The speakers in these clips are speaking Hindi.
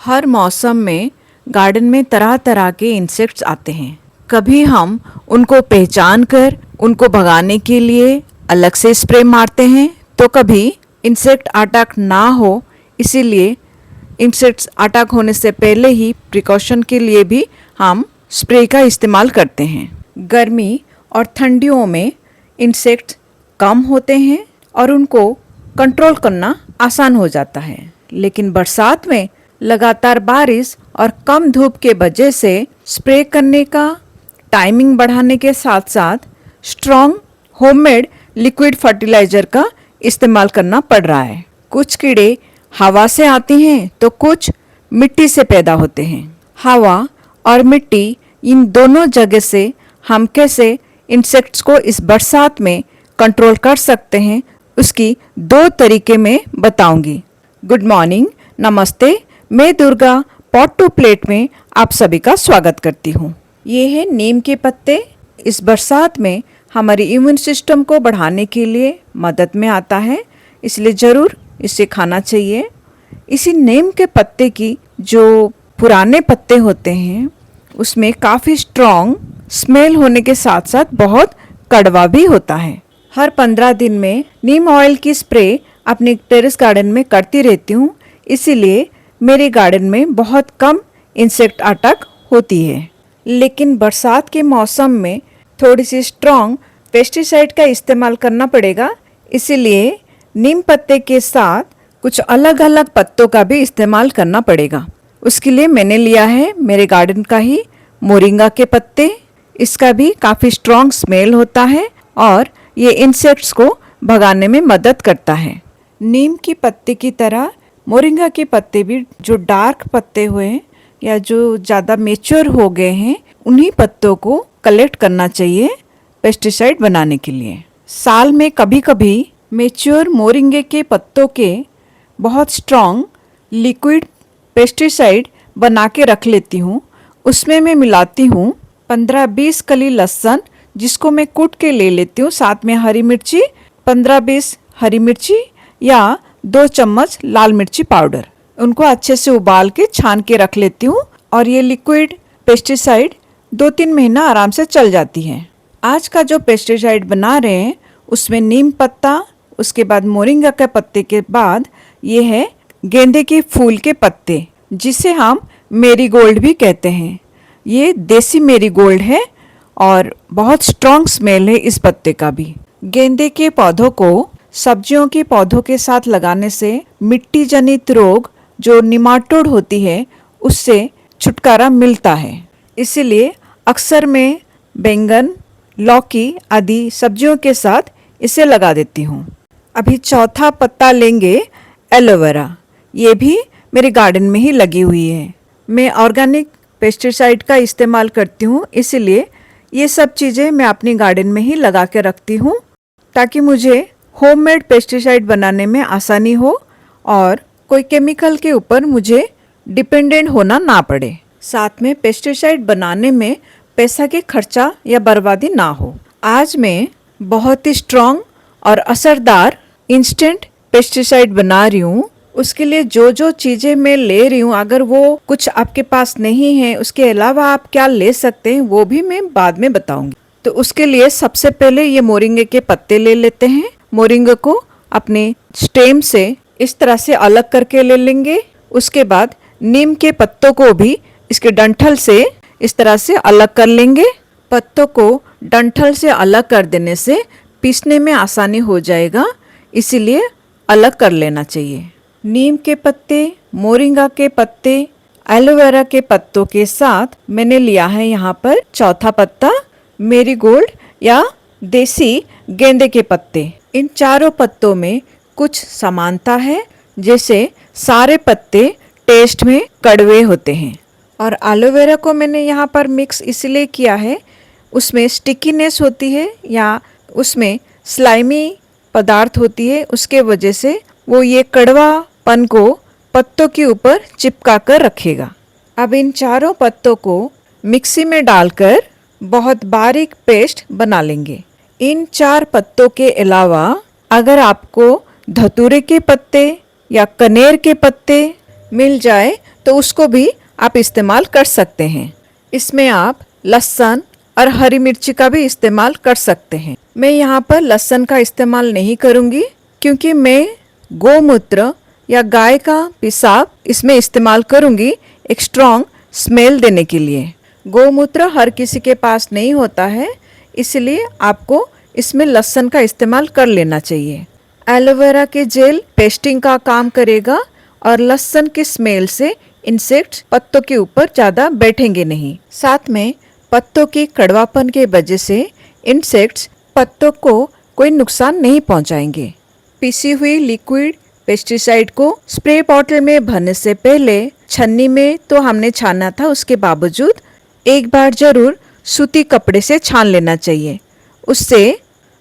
हर मौसम में गार्डन में तरह तरह के इंसेक्ट्स आते हैं। कभी हम उनको पहचान कर उनको भगाने के लिए अलग से स्प्रे मारते हैं, तो कभी इंसेक्ट अटैक ना हो इसीलिए इंसेक्ट्स अटैक होने से पहले ही प्रिकॉशन के लिए भी हम स्प्रे का इस्तेमाल करते हैं। गर्मी और ठंडियों में इंसेक्ट्स कम होते हैं और उनको कंट्रोल करना आसान हो जाता है, लेकिन बरसात में लगातार बारिश और कम धूप के वजह से स्प्रे करने का टाइमिंग बढ़ाने के साथ साथ स्ट्रॉन्ग होममेड लिक्विड फर्टिलाइजर का इस्तेमाल करना पड़ रहा है। कुछ कीड़े हवा से आती हैं तो कुछ मिट्टी से पैदा होते हैं। हवा और मिट्टी इन दोनों जगह से हम कैसे इंसेक्ट्स को इस बरसात में कंट्रोल कर सकते हैं उसकी 2 तरीके में बताऊंगी। गुड मॉर्निंग, नमस्ते। मैं दुर्गा पॉट टू प्लेट में आप सभी का स्वागत करती हूँ। ये है नीम के पत्ते। इस बरसात में हमारी इम्यून सिस्टम को बढ़ाने के लिए मदद में आता है, इसलिए ज़रूर इसे खाना चाहिए। इसी नीम के पत्ते की जो पुराने पत्ते होते हैं उसमें काफ़ी स्ट्रॉन्ग स्मेल होने के साथ साथ बहुत कड़वा भी होता है। हर 15 दिन में नीम ऑयल की स्प्रे अपने टेरेस गार्डन में करती रहती हूँ, इसीलिए मेरे गार्डन में बहुत कम इंसेक्ट अटैक होती है। लेकिन बरसात के मौसम में थोड़ी सी स्ट्रॉन्ग पेस्टिसाइड का इस्तेमाल करना पड़ेगा, इसीलिए नीम पत्ते के साथ कुछ अलग अलग पत्तों का भी इस्तेमाल करना पड़ेगा। उसके लिए मैंने लिया है मेरे गार्डन का ही मोरिंगा के पत्ते। इसका भी काफ़ी स्ट्रॉन्ग स्मेल होता है और ये इंसेक्ट्स को भगाने में मदद करता है। नीम की पत्ते की तरह मोरिंगा के पत्ते भी जो डार्क पत्ते हुए हैं या जो ज़्यादा मेच्योर हो गए हैं उन्हीं पत्तों को कलेक्ट करना चाहिए पेस्टिसाइड बनाने के लिए। साल में कभी कभी मेच्योर मोरिंगे के पत्तों के बहुत स्ट्रॉन्ग लिक्विड पेस्टिसाइड बना के रख लेती हूँ। उसमें मैं मिलाती हूँ 15-20 कली लहसुन, जिसको मैं कूट के ले लेती हूँ, साथ में हरी मिर्ची 15-20 हरी मिर्ची या 2 चम्मच लाल मिर्ची पाउडर। उनको अच्छे से उबाल के छान के रख लेती हूँ और ये लिक्विड पेस्टिसाइड 2-3 महीना आराम से चल जाती है। आज का जो पेस्टिसाइड बना रहे हैं उसमें नीम पत्ता, उसके बाद मोरिंगा के पत्ते के बाद ये है गेंदे के फूल के पत्ते, जिसे हम मेरीगोल्ड भी कहते हैं। ये देसी मेरीगोल्ड है और बहुत स्ट्रॉन्ग स्मेल है इस पत्ते का भी। गेंदे के पौधों को सब्जियों के पौधों के साथ लगाने से मिट्टी जनित रोग जो निमाटोड होती है उससे छुटकारा मिलता है। इसीलिए अक्सर मैं बैंगन, लौकी आदि सब्जियों के साथ इसे लगा देती हूँ। अभी चौथा पत्ता लेंगे एलोवेरा। ये भी मेरे गार्डन में ही लगी हुई है। मैं ऑर्गेनिक पेस्टिसाइड का इस्तेमाल करती हूँ, इसीलिए ये सब चीज़ें मैं अपने गार्डन में ही लगा के रखती हूँ ताकि मुझे होममेड पेस्टिसाइड बनाने में आसानी हो और कोई केमिकल के ऊपर मुझे डिपेंडेंट होना ना पड़े। साथ में पेस्टिसाइड बनाने में पैसा के खर्चा या बर्बादी ना हो। आज मैं बहुत ही स्ट्रॉन्ग और असरदार इंस्टेंट पेस्टिसाइड बना रही हूँ। उसके लिए जो जो चीज़ें मैं ले रही हूँ, अगर वो कुछ आपके पास नहीं है, उसके अलावा आप क्या ले सकते हैं वो भी मैं बाद में बताऊंगी। तो उसके लिए सबसे पहले ये मोरिंगे के पत्ते ले लेते हैं। मोरिंगे को अपने स्टेम से इस तरह से अलग करके ले लेंगे। उसके बाद नीम के पत्तों को भी इसके डंठल से इस तरह से अलग कर लेंगे। पत्तों को डंठल से अलग कर देने से पीसने में आसानी हो जाएगा, इसीलिए अलग कर लेना चाहिए। नीम के पत्ते, मोरिंगा के पत्ते, एलोवेरा के पत्तों के साथ मैंने लिया है यहाँ पर चौथा पत्ता मेरीगोल्ड या देसी गेंदे के पत्ते। इन चारों पत्तों में कुछ समानता है, जैसे सारे पत्ते टेस्ट में कड़वे होते हैं। और एलोवेरा को मैंने यहाँ पर मिक्स इसलिए किया है, उसमें स्टिकीनेस होती है या उसमें स्लाइमी पदार्थ होती है, उसके वजह से वो ये कड़वापन को पत्तों के ऊपर चिपका कर रखेगा। अब इन चारों पत्तों को मिक्सी में डालकर बहुत बारीक पेस्ट बना लेंगे। इन 4 पत्तों के अलावा अगर आपको धतूरे के पत्ते या कनेर के पत्ते मिल जाए तो उसको भी आप इस्तेमाल कर सकते हैं। इसमें आप लहसुन और हरी मिर्ची का भी इस्तेमाल कर सकते हैं। मैं यहाँ पर लहसुन का इस्तेमाल नहीं करूँगी क्योंकि मैं गोमूत्र या गाय का पेशाब इसमें इस्तेमाल करूँगी एक स्ट्रॉन्ग स्मेल देने के लिए। गोमूत्र हर किसी के पास नहीं होता है, इसलिए आपको इसमें लहसुन का इस्तेमाल कर लेना चाहिए। एलोवेरा के जेल पेस्टिंग का काम करेगा और लहसुन की स्मेल से इंसेक्ट्स पत्तों के ऊपर ज़्यादा बैठेंगे नहीं। साथ में पत्तों की कड़वापन के वजह से इंसेक्ट्स पत्तों को कोई नुकसान नहीं पहुंचाएंगे। पीसी हुई लिक्विड पेस्टिसाइड को स्प्रे बॉटल में भरने से पहले छन्नी में तो हमने छाना था, उसके बावजूद एक बार जरूर सूती कपड़े से छान लेना चाहिए। उससे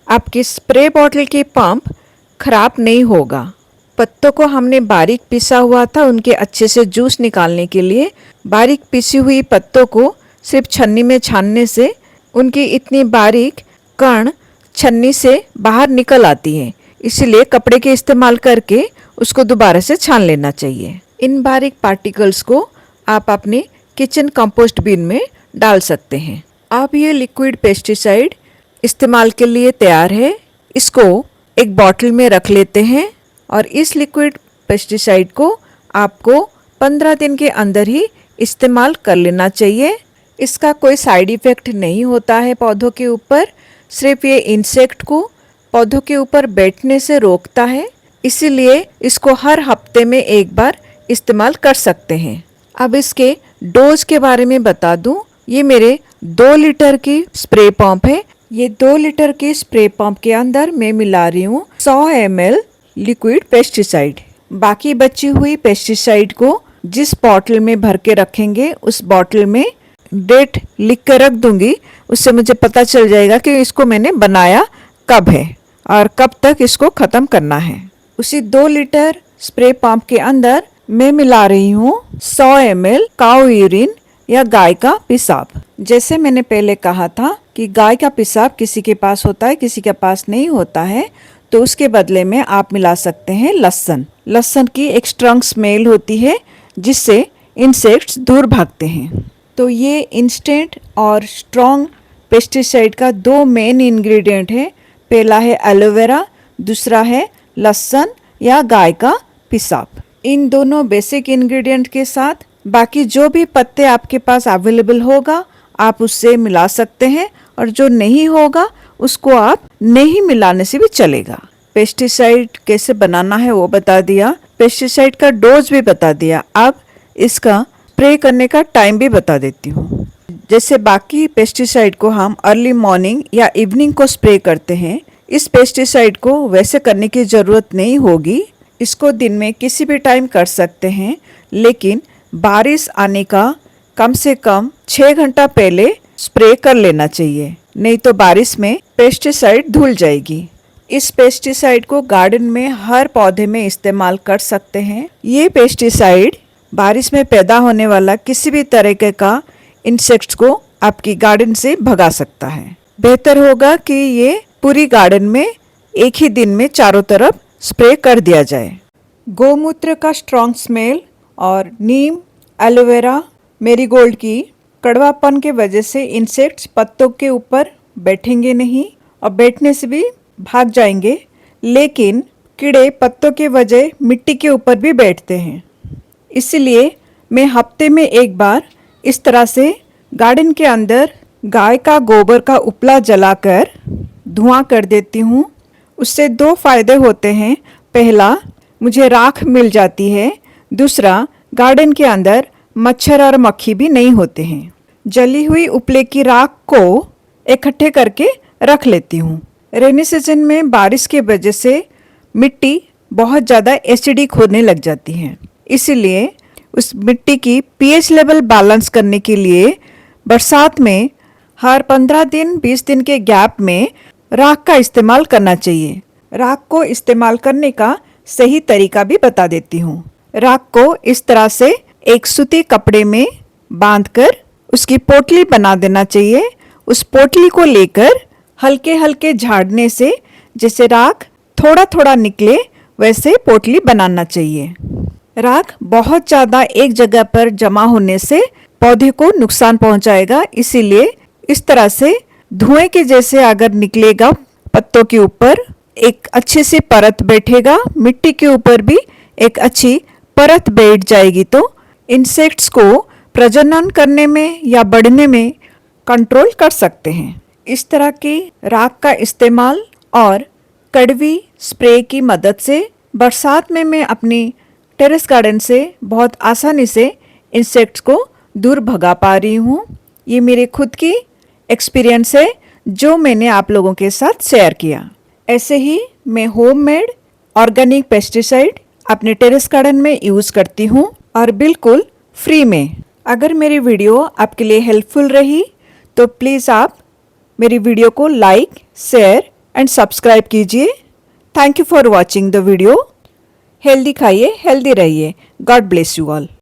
आपकी स्प्रे बॉटल की पंप खराब नहीं होगा। पत्तों को हमने बारीक पिसा हुआ था, उनके अच्छे से जूस निकालने के लिए बारीक पिसी हुई पत्तों को सिर्फ छन्नी में छानने से उनकी इतनी बारीक कण छन्नी से बाहर निकल आती है, इसीलिए कपड़े के इस्तेमाल करके उसको दोबारा से छान लेना चाहिए। इन बारीक पार्टिकल्स को आप अपने किचन कंपोस्ट बिन में डाल सकते हैं। अब ये लिक्विड पेस्टिसाइड इस्तेमाल के लिए तैयार है। इसको एक बॉटल में रख लेते हैं और इस लिक्विड पेस्टिसाइड को आपको 15 दिन के अंदर ही इस्तेमाल कर लेना चाहिए। इसका कोई साइड इफ़ेक्ट नहीं होता है पौधों के ऊपर, सिर्फ ये इंसेक्ट को पौधों के ऊपर बैठने से रोकता है, इसीलिए इसको हर हफ्ते में एक बार इस्तेमाल कर सकते हैं। अब इसके डोज के बारे में बता दूं, ये मेरे 2 लीटर की स्प्रे पंप है। ये 2 लीटर की स्प्रे पंप के अंदर मैं मिला रही हूँ 100 ml लिक्विड पेस्टिसाइड। बाकी बची हुई पेस्टिसाइड को जिस बॉटल में भर के रखेंगे उस बॉटल में डेट लिख कर रख दूंगी, उससे मुझे पता चल जाएगा कि इसको मैंने बनाया कब है और कब तक इसको ख़त्म करना है। उसी 2 लीटर स्प्रे पंप के अंदर मैं मिला रही हूँ 100 ml काऊ यूरिन या गाय का पेशाब। जैसे मैंने पहले कहा था कि गाय का पेशाब किसी के पास होता है, किसी के पास नहीं होता है, तो उसके बदले में आप मिला सकते हैं लहसुन। लहसुन की एक स्ट्रॉन्ग स्मेल होती है जिससे इंसेक्ट्स दूर भागते हैं। तो ये इंस्टेंट और स्ट्रॉन्ग पेस्टिसाइड का 2 मेन इंग्रेडिएंट है। पहला है एलोवेरा, दूसरा है लहसुन या गाय का पेशाब। इन दोनों बेसिक इंग्रेडिएंट के साथ बाकी जो भी पत्ते आपके पास अवेलेबल होगा आप उससे मिला सकते हैं, और जो नहीं होगा उसको आप नहीं मिलाने से भी चलेगा। पेस्टिसाइड कैसे बनाना है वो बता दिया, पेस्टिसाइड का डोज भी बता दिया। अब इसका स्प्रे करने का टाइम भी बता देती हूँ। जैसे बाकी पेस्टिसाइड को हम अर्ली मॉर्निंग या इवनिंग को स्प्रे करते हैं, इस पेस्टिसाइड को वैसे करने की ज़रूरत नहीं होगी। इसको दिन में किसी भी टाइम कर सकते हैं, लेकिन बारिश आने का कम से कम 6 घंटा पहले स्प्रे कर लेना चाहिए, नहीं तो बारिश में पेस्टिसाइड धुल जाएगी। इस पेस्टिसाइड को गार्डन में हर पौधे में इस्तेमाल कर सकते हैं। ये पेस्टिसाइड बारिश में पैदा होने वाला किसी भी तरीके का इंसेक्ट्स को आपकी गार्डन से भगा सकता है। बेहतर होगा कि ये पूरी गार्डन में एक ही दिन में चारों तरफ स्प्रे कर दिया जाए। गोमूत्र का स्ट्रॉन्ग स्मेल और नीम, एलोवेरा, मेरीगोल्ड की कड़वापन के वजह से इंसेक्ट्स पत्तों के ऊपर बैठेंगे नहीं और बैठने से भी भाग जाएंगे, लेकिन कीड़े पत्तों के वजह मिट्टी के ऊपर भी बैठते हैं। इसलिए मैं हफ्ते में एक बार इस तरह से गार्डन के अंदर गाय का गोबर का उपला जलाकर धुआं कर देती हूँ। उससे 2 फायदे होते हैं। पहला, मुझे राख मिल जाती है, दूसरा गार्डन के अंदर मच्छर और मक्खी भी नहीं होते हैं। जली हुई उपले की राख को इकट्ठे करके रख लेती हूँ। रेनी सीजन में बारिश के वजह से मिट्टी बहुत ज़्यादा एसिडिक होने लग जाती है, इसलिए उस मिट्टी की पीएच लेवल बैलेंस करने के लिए बरसात में हर 15 दिन 20 दिन के गैप में राख का इस्तेमाल करना चाहिए। राख को इस्तेमाल करने का सही तरीका भी बता देती हूँ। राख को इस तरह से एक सूती कपड़े में बांधकर उसकी पोटली बना देना चाहिए। उस पोटली को लेकर हल्के हल्के झाड़ने से जैसे राख थोड़ा थोड़ा निकले वैसे पोटली बनाना चाहिए। राख बहुत ज़्यादा एक जगह पर जमा होने से पौधे को नुकसान पहुंचाएगा, इसीलिए इस तरह से धुएं के जैसे अगर निकलेगा पत्तों के ऊपर एक अच्छे से परत बैठेगा, मिट्टी के ऊपर भी एक अच्छी परत बैठ जाएगी तो इंसेक्ट्स को प्रजनन करने में या बढ़ने में कंट्रोल कर सकते हैं। इस तरह की राख का इस्तेमाल और कड़वी स्प्रे की मदद से बरसात में मैं अपनी टेरेस गार्डन से बहुत आसानी से इंसेक्ट्स को दूर भगा पा रही हूँ। ये मेरे खुद की एक्सपीरियंस है जो मैंने आप लोगों के साथ शेयर किया। ऐसे ही मैं होममेड ऑर्गेनिक पेस्टिसाइड अपने टेरेस गार्डन में यूज़ करती हूँ और बिल्कुल फ्री में। अगर मेरी वीडियो आपके लिए हेल्पफुल रही तो प्लीज़ आप मेरी वीडियो को लाइक, शेयर एंड सब्सक्राइब कीजिए। Thank you for watching the video. Healthy खाइए, हेल्दी रहिए। God bless you all.